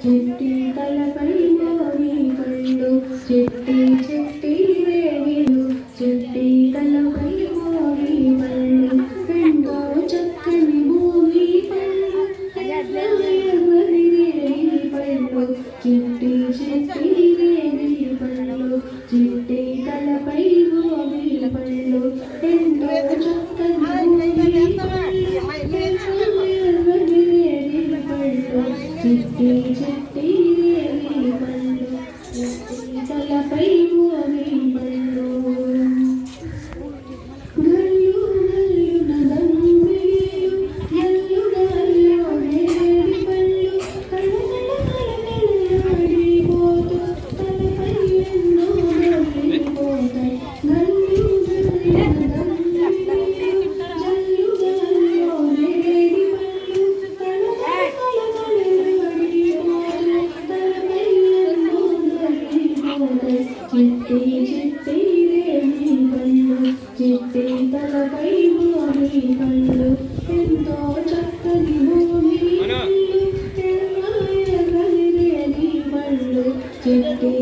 చెట్టి తలపై మోగి పళ్ళు చెట్టి చెట్టి రేగిలు చెట్టి తలపై మోగి పళ్ళు రెండో చక్కని మోగి పళ్ళు ఎర్రని రేగి పళ్ళు చెట్టి చెట్టి రేగి పళ్ళు చెట్టి తలపై మోగి పళ్ళు రెండో చక్కని మోగి చిట్టి చిట్టి రేగి పళ్ళు తలపై మోగి పళ్ళు గల్లు గల్లున దంబిలు గల్లు గల్లు రేగి పళ్ళు కళకళకళకళలాడిపోతూ తలపై ఎన్నో మోగిపోతాయి గల్లు గల్లున దంబిలు గల్లు గల్లు రేగి పళ్ళు చిట్టి చిట్టి రేగి పళ్ళు చిట్టి తలపై మోగి పళ్ళు ఎంతో చక్కని మోగి పళ్ళు ఎర్రని రేగి పళ్ళు చిట్టి